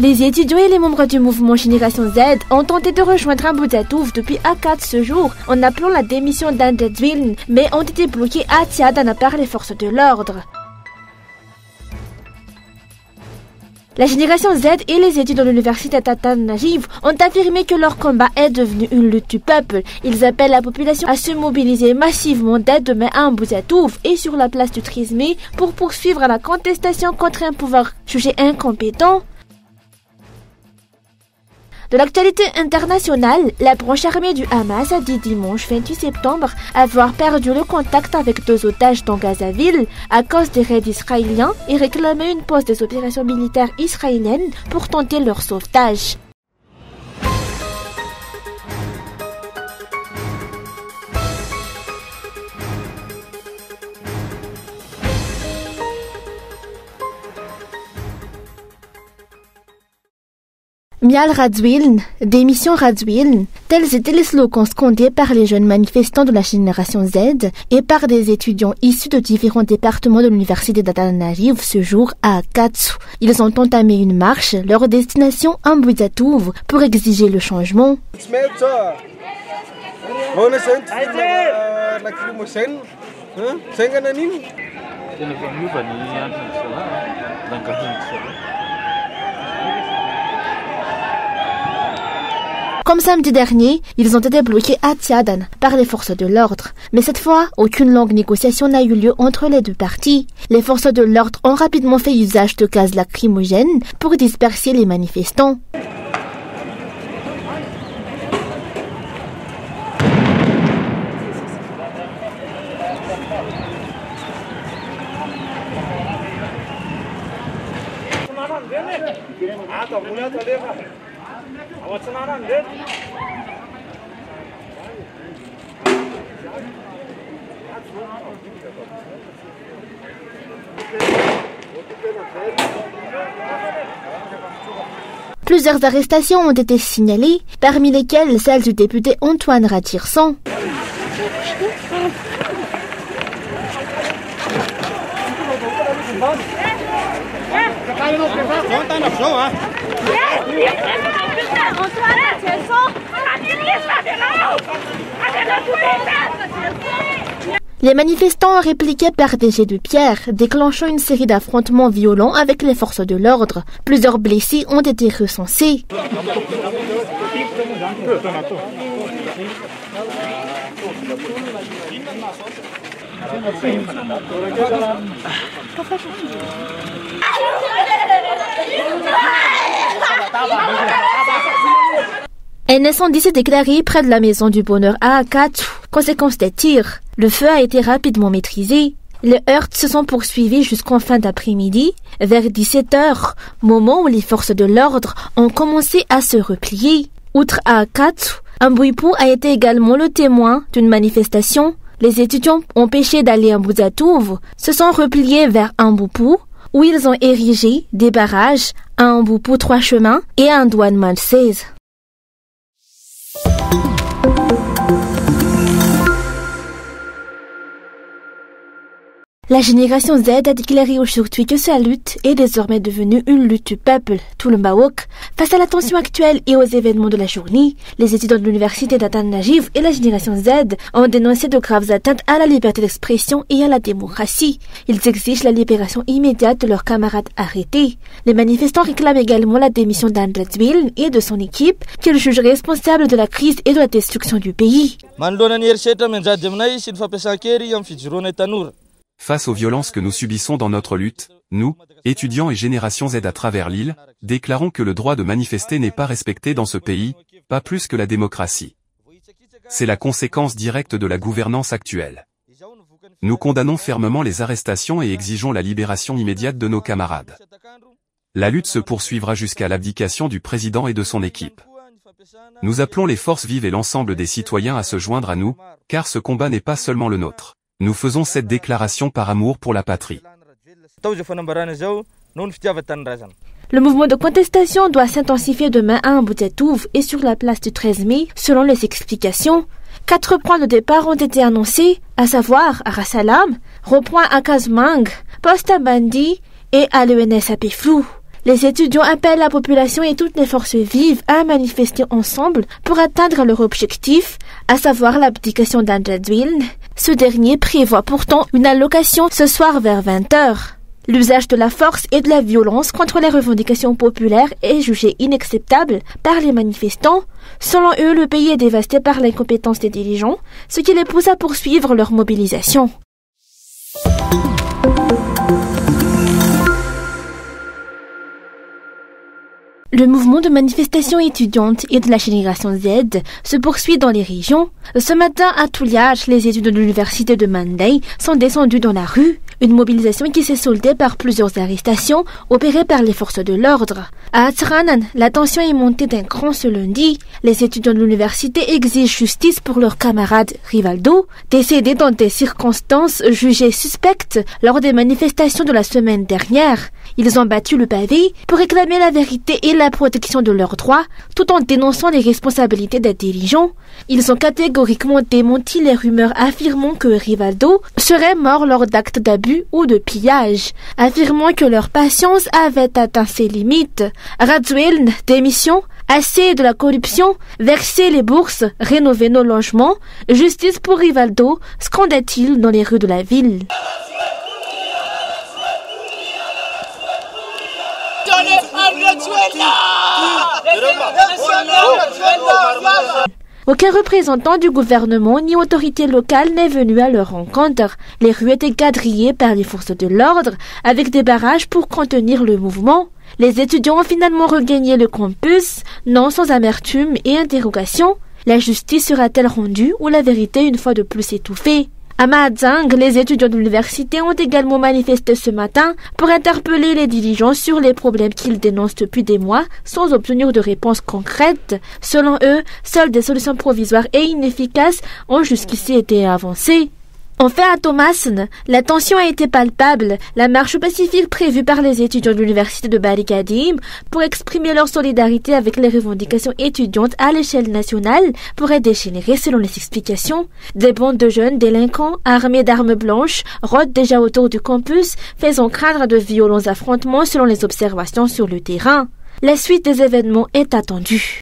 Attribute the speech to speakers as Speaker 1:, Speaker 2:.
Speaker 1: Les étudiants et les membres du mouvement Génération Z ont tenté de rejoindre Ambouzatouf depuis Akad ce jour en appelant la démission d'Andretville, mais ont été bloqués à Tiadana par les forces de l'ordre. La Génération Z et les étudiants de l'université Tata Najiv ont affirmé que leur combat est devenu une lutte du peuple. Ils appellent la population à se mobiliser massivement dès demain à Ambouzatouf et sur la place du 13 mai pour poursuivre la contestation contre un pouvoir jugé incompétent. De l'actualité internationale, la branche armée du Hamas a dit dimanche 28 septembre avoir perdu le contact avec 2 otages dans Gazaville à cause des raids israéliens et réclamé une pause des opérations militaires israéliennes pour tenter leur sauvetage. Mial Radzouiln, démission Radzouiln, tels étaient les slogans scandés par les jeunes manifestants de la Génération Z et par des étudiants issus de différents départements de l'université Tata Najiv ce jour à Katsu. Ils ont entamé une marche, leur destination Ambouzatouf, pour exiger le changement. Comme samedi dernier, ils ont été bloqués à Tiadan par les forces de l'ordre. Mais cette fois, aucune longue négociation n'a eu lieu entre les deux parties. Les forces de l'ordre ont rapidement fait usage de gaz lacrymogène pour disperser les manifestants. Plusieurs arrestations ont été signalées, parmi lesquelles celle du député Antoine Ratirsan. Les manifestants ont répliqué par des jets de pierre, déclenchant une série d'affrontements violents avec les forces de l'ordre. Plusieurs blessés ont été recensés. Un incendie s'est déclaré près de la maison du bonheur à Akatsu. Conséquence des tirs, le feu a été rapidement maîtrisé. Les heurts se sont poursuivis jusqu'en fin d'après-midi, vers 17h, moment où les forces de l'ordre ont commencé à se replier. Outre à Akatsu, Amboipou a été également le témoin d'une manifestation. Les étudiants empêchés d'aller à Ambouzatouf se sont repliés vers Amboupou, où ils ont érigé des barrages à Amboupou 3 chemins et à Ndouane Mal 16. La Génération Z a déclaré aujourd'hui que sa lutte est désormais devenue une lutte du peuple, tout le Maroc. Face à la tension actuelle et aux événements de la journée, les étudiants de l'université Tata Najiv et la Génération Z ont dénoncé de graves atteintes à la liberté d'expression et à la démocratie. Ils exigent la libération immédiate de leurs camarades arrêtés. Les manifestants réclament également la démission d'Andretville et de son équipe, qu'ils jugent responsables de la crise et de la destruction du pays.
Speaker 2: Face aux violences que nous subissons dans notre lutte, nous, étudiants et Génération Z à travers l'île, déclarons que le droit de manifester n'est pas respecté dans ce pays, pas plus que la démocratie. C'est la conséquence directe de la gouvernance actuelle. Nous condamnons fermement les arrestations et exigeons la libération immédiate de nos camarades. La lutte se poursuivra jusqu'à l'abdication du président et de son équipe. Nous appelons les forces vives et l'ensemble des citoyens à se joindre à nous, car ce combat n'est pas seulement le nôtre. Nous faisons cette déclaration par amour pour la patrie.
Speaker 1: Le mouvement de contestation doit s'intensifier demain à Ambouzatouf et sur la place du 13 mai, selon les explications. 4 points de départ ont été annoncés, à savoir à Rassalam, repoint à Kazmang, poste à Bandi et à l'ENS à Péflou. Les étudiants appellent la population et toutes les forces vives à manifester ensemble pour atteindre leur objectif, à savoir l'abdication d'Anjadwin. Ce dernier prévoit pourtant une allocation ce soir vers 20h. L'usage de la force et de la violence contre les revendications populaires est jugé inacceptable par les manifestants. Selon eux, le pays est dévasté par l'incompétence des dirigeants, ce qui les pousse à poursuivre leur mobilisation. Le mouvement de manifestation étudiante et de la génération Z se poursuit dans les régions. Ce matin, à Touliach, les étudiants de l'université de Mandai sont descendus dans la rue. Une mobilisation qui s'est soldée par plusieurs arrestations opérées par les forces de l'ordre. À Atranan, la tension est montée d'un cran ce lundi. Les étudiants de l'université exigent justice pour leur camarade Rivaldo, décédé dans des circonstances jugées suspectes lors des manifestations de la semaine dernière. Ils ont battu le pavé pour réclamer la vérité et la protection de leurs droits, tout en dénonçant les responsabilités des dirigeants. Ils ont catégoriquement démenti les rumeurs affirmant que Rivaldo serait mort lors d'actes d'abus ou de pillage, affirmant que leur patience avait atteint ses limites. Radzueln, démission, assez de la corruption, verser les bourses, rénover nos logements, justice pour Rivaldo, scandait-il dans les rues de la ville. Aucun représentant du gouvernement ni autorité locale n'est venu à leur rencontre. Les rues étaient quadrillées par les forces de l'ordre avec des barrages pour contenir le mouvement. Les étudiants ont finalement regagné le campus, non sans amertume et interrogation. La justice sera-t-elle rendue ou la vérité une fois de plus étouffée? À Mahadzang, les étudiants de l'université ont également manifesté ce matin pour interpeller les dirigeants sur les problèmes qu'ils dénoncent depuis des mois sans obtenir de réponse concrète. Selon eux, seules des solutions provisoires et inefficaces ont jusqu'ici été avancées. Enfin, à Thomassen, la tension a été palpable. La marche pacifique prévue par les étudiants de l'université de Barikadim pour exprimer leur solidarité avec les revendications étudiantes à l'échelle nationale pourrait dégénérer selon les explications. Des bandes de jeunes délinquants armés d'armes blanches rôdent déjà autour du campus, faisant craindre de violents affrontements selon les observations sur le terrain. La suite des événements est attendue.